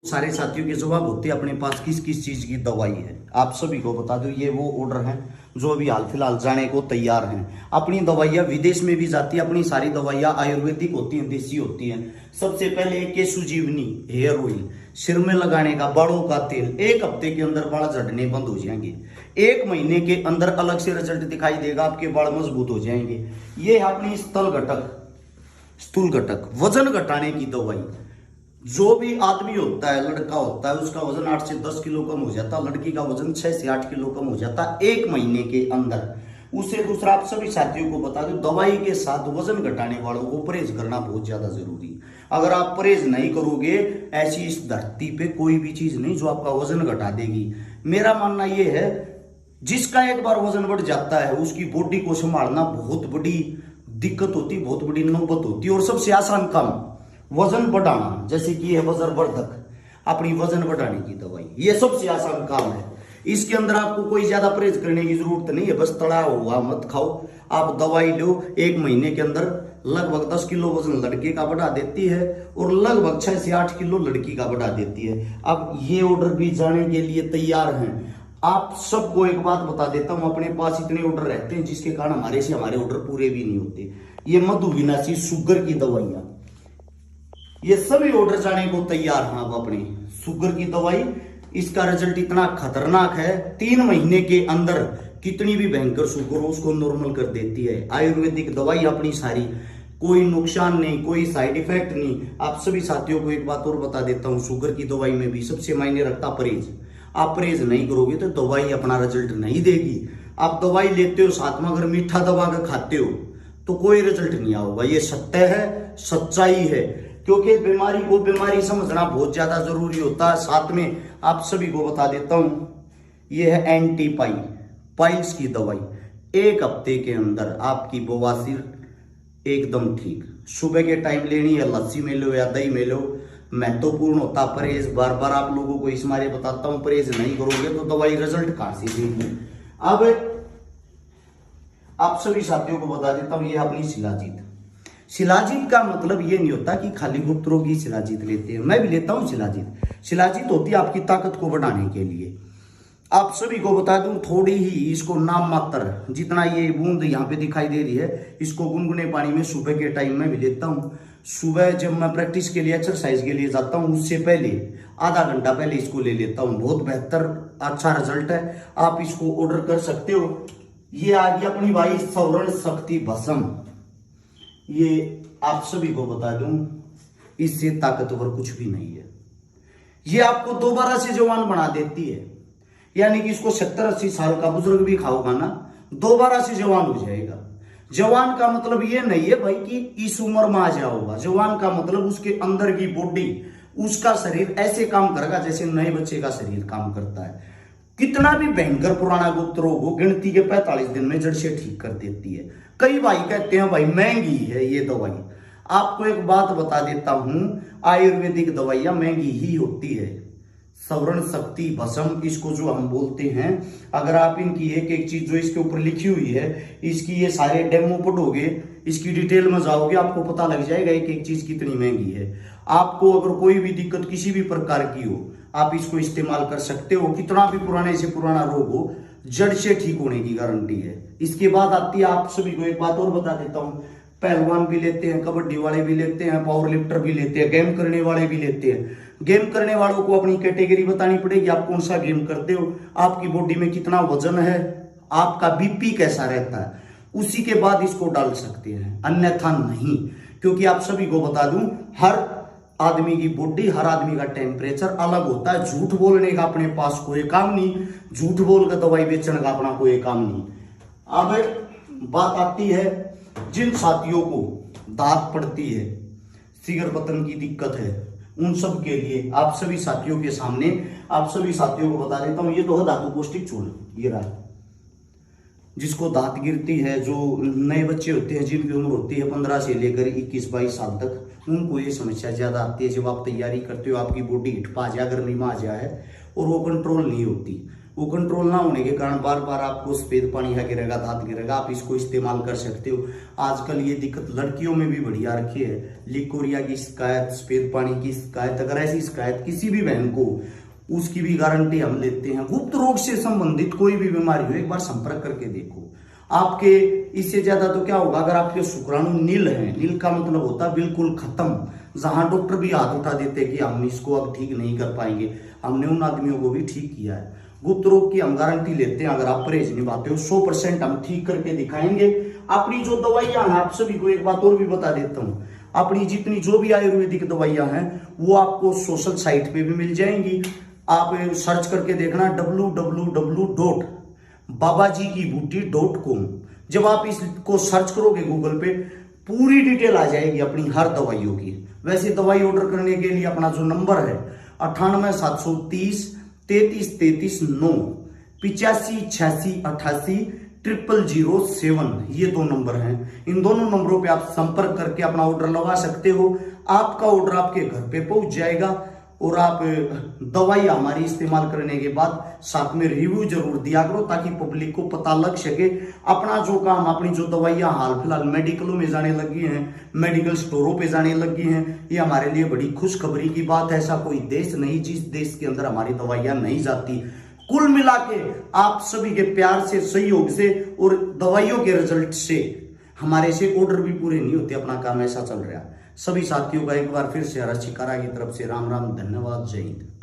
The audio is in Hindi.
सारे साथियों के जवाब होते हैं अपने पास किस किस चीज की दवाई है। आप सभी को बता दूं ये वो ऑर्डर हैं जो अभी हाल फिलहाल जाने को तैयार हैं। अपनी दवाइयाँ विदेश में भी जाती है। अपनी सारी दवाइयाँ आयुर्वेदिक होती हैं, देसी होती हैं। सबसे पहले केसु जीवनी हेयर ऑयल सिर में लगाने का, बालों का तेल, 1 हफ्ते के अंदर बाल झड़ने बंद हो जाएंगे। 1 महीने के अंदर अलग से रिजल्ट दिखाई देगा, आपके बाल मजबूत हो जाएंगे। ये है अपनी स्थूल घटक वजन घटाने की दवाई। जो भी आदमी होता है, लड़का होता है, उसका वजन 8 से 10 किलो कम हो जाता है। लड़की का वजन 6 से 8 किलो कम हो जाता है 1 महीने के अंदर। उससे दूसरा, आप सभी साथियों को बता दूं, दवाई के साथ वजन घटाने वालों को परहेज करना बहुत ज्यादा जरूरी है। अगर आप परहेज नहीं करोगे, ऐसी इस धरती पे कोई भी चीज नहीं जो आपका वजन घटा देगी। मेरा मानना यह है, जिसका एक बार वजन बढ़ जाता है उसकी बॉडी को संभालना बहुत बड़ी दिक्कत होती, बहुत बड़ी नौबत होती है। और सबसे आसान काम वजन बढ़ाना, जैसे कि है वज्रवर्धक, अपनी वजन बढ़ाने की दवाई, ये सबसे आसान काम है। इसके अंदर आपको कोई ज्यादा परहेज करने की जरूरत नहीं है। बस तला हुआ मत खाओ, आप दवाई लो। 1 महीने के अंदर लगभग 10 किलो वजन लड़के का बढ़ा देती है और लगभग 6 से 8 किलो लड़की का बढ़ा देती है। अब ये ऑर्डर भी जाने के लिए तैयार हैं। आप सबको एक बात बता देता हूं, अपने पास इतने ऑर्डर रहते हैं जिसके कारण हमारे ऑर्डर पूरे भी नहीं होते। ये मधुविनाशी शुगर की दवाइयां, ये सभी ऑर्डर जाने को तैयार हैं। अब अपनी शुगर की दवाई, इसका रिजल्ट इतना खतरनाक है, 3 महीने के अंदर कितनी भी भयंकर शुगर हो उसको नॉर्मल कर देती है। आयुर्वेदिक दवाई अपनी सारी, कोई नुकसान नहीं, कोई साइड इफेक्ट नहीं। आप सभी साथियों को एक बात और बता देता हूं, शुगर की दवाई में भी सबसे मायने रखता परहेज। आप परहेज नहीं करोगे तो दवाई अपना रिजल्ट नहीं देगी। आप दवाई लेते हो, साथ में अगर मीठा दबा कर खाते हो तो कोई रिजल्ट नहीं आएगा। ये सत्य है, सच्चाई है। क्योंकि बीमारी को बीमारी समझना बहुत ज्यादा जरूरी होता है। साथ में आप सभी को बता देता हूं, यह है एंटी पाइल्स की दवाई। 1 हफ्ते के अंदर आपकी बवासीर एकदम ठीक। सुबह के टाइम लेनी है, लस्सी में लो या दही में लो। महत्वपूर्ण होता परहेज। बार बार आप लोगों को इस मारे बताता हूं, परहेज नहीं करोगे तो दवाई रिजल्ट कहां से देगी। अब आप सभी साथियों को बता देता हूं, यह अपनी शिलाजीत। शिलाजीत का मतलब ये नहीं होता कि खाली गुप्त रोग ही शिलाजीत लेते हैं, मैं भी लेता हूं शिलाजीत। शिलाजीत होती है आपकी ताकत को बढ़ाने के लिए। आप सभी को बता दूं, थोड़ी ही इसको नाम मात्र, जितना ये बूंद यहाँ पे दिखाई दे रही है, इसको गुनगुने पानी में सुबह के टाइम में भी लेता हूँ। सुबह जब मैं प्रैक्टिस के लिए, एक्सरसाइज के लिए जाता हूँ, उससे पहले आधा घंटा पहले इसको ले लेता हूँ। बहुत बेहतर अच्छा रिजल्ट है, आप इसको ऑर्डर कर सकते हो। ये आ गई अपनी भाई सौरण शक्ति भस्म। ये आप सभी को बता दूं, इससे ताकतवर कुछ भी नहीं है। ये आपको दोबारा से जवान बना देती है। यानी कि इसको 70-80 साल का बुजुर्ग भी खाओगा ना, दोबारा से जवान हो जाएगा। जवान का मतलब ये नहीं है भाई कि इस उम्र में आ जाओगा। जवान का मतलब उसके अंदर की बॉडी, उसका शरीर ऐसे काम करेगा जैसे नए बच्चे का शरीर काम करता है। कितना भी भयंकर पुराना गुप्त रोग हो, गिनती के 45 दिन में जड़ से ठीक कर देती है। कई भाई कहते हैं भाई महंगी है ये दवाई। आपको एक बात बता देता हूं, आयुर्वेदिक दवाइयां महंगी ही होती है। सौरण शक्ति भस्म, इसको जो हम बोलते हैं, अगर आप इनकी एक एक चीज जो इसके ऊपर लिखी हुई है, इसकी ये सारे डेमो पढ़ोगे, इसकी डिटेल में जाओगे, आपको पता लग जाएगा एक एक चीज कितनी महंगी है। आपको अगर कोई भी दिक्कत किसी भी प्रकार की हो, आप इसको इस्तेमाल कर सकते हो। कितना भी पुराने से पुराना रोग हो, जड़ से ठीक होने की गारंटी है। इसके बाद आती है, आप सभी को एक बात और बता देता हूं, पहलवान भी लेते हैं, कबड्डी वाले भी लेते हैं, पावर लिफ्टर भी लेते हैं, गेम करने वाले भी लेते हैं। गेम करने वालों को अपनी कैटेगरी बतानी पड़ेगी, आप कौन सा गेम करते हो, आपकी बॉडी में कितना वजन है, आपका बीपी कैसा रहता है, उसी के बाद इसको डाल सकते हैं, अन्यथा नहीं। क्योंकि आप सभी को बता दूं, हर आदमी की बॉडी, हर आदमी का टेम्परेचर अलग होता है। झूठ बोलने का अपने पास कोई काम नहीं, झूठ बोल कर दवाई बेचने का अपना कोई काम नहीं। अब बात आती है जिन साथियों को दांत पड़ती है, सिगर पतन की दिक्कत है, उन सब के लिए आप सभी साथियों के सामने, आप सभी साथियों को बता देता हूं, ये तो है धातु पौष्टिक चूर्ण। ये रहा, जिसको दांत गिरती है, जो नए बच्चे होते हैं जिनकी उम्र होती है 15 से लेकर 21-22 साल तक, उनको ये समस्या ज्यादा आती है। जब आप तैयारी करते हो, आपकी बॉडी हिट पा जाए, गर्मी में आ जाए और वो कंट्रोल नहीं होती, वो कंट्रोल ना होने के कारण बार बार आपको सफेद पानी है गिरेगा, दांत गिरेगा, आप इसको इस्तेमाल कर सकते हो। आजकल ये दिक्कत लड़कियों में भी बढ़िया रखी है, लिकोरिया की शिकायत, सफेद पानी की शिकायत। अगर ऐसी शिकायत किसी भी बहन को, उसकी भी गारंटी हम लेते हैं। गुप्त रोग से संबंधित कोई भी बीमारी हो, एक बार संपर्क करके देखो। आपके इससे ज्यादा तो क्या होगा, अगर आपके शुक्राणु नील हैं, नील का मतलब होता है बिल्कुल खत्म, जहां डॉक्टर भी हाथ उठा देते हैं कि हम इसको अब ठीक नहीं कर पाएंगे, हमने उन आदमियों को भी ठीक किया है। गुप्त रोग की हम गारंटी लेते हैं, अगर आप परहेज निभाते हो 100% हम ठीक करके दिखाएंगे। अपनी जो दवाइयां हैं, आप सभी को एक बात और भी बता देता हूं, अपनी जितनी जो भी आयुर्वेदिक दवाइयां हैं वो आपको सोशल साइट पे भी मिल जाएंगी। आप सर्च करके देखना www.babajikibooty.com। जब आप इसको सर्च करोगे गूगल पे, पूरी डिटेल आ जाएगी अपनी हर दवाइयों की। वैसे दवाई ऑर्डर करने के लिए अपना जो नंबर है 98 730 33 33 9, 85 86 88 0007, ये 2 नंबर हैं। इन दोनों नंबरों पे आप संपर्क करके अपना ऑर्डर लगा सकते हो। आपका ऑर्डर आपके घर पे पहुंच जाएगा और आप दवाई हमारी इस्तेमाल करने के बाद साथ में रिव्यू जरूर दिया करो, ताकि पब्लिक को पता लग सके। अपना जो काम, अपनी जो दवाइयां हाल फिलहाल मेडिकलों में जाने लगी हैं, मेडिकल स्टोरों पे जाने लगी हैं, ये हमारे लिए बड़ी खुशखबरी की बात है। ऐसा कोई देश नहीं जिस देश के अंदर हमारी दवाइयां नहीं जाती। कुल मिला के आप सभी के प्यार से, सहयोग से और दवाइयों के रिजल्ट से हमारे से ऑर्डर भी पूरे नहीं होते। अपना काम ऐसा चल रहा है। सभी साथियों का एक बार फिर से हर शिकारा की तरफ से राम राम, धन्यवाद, जय हिंद।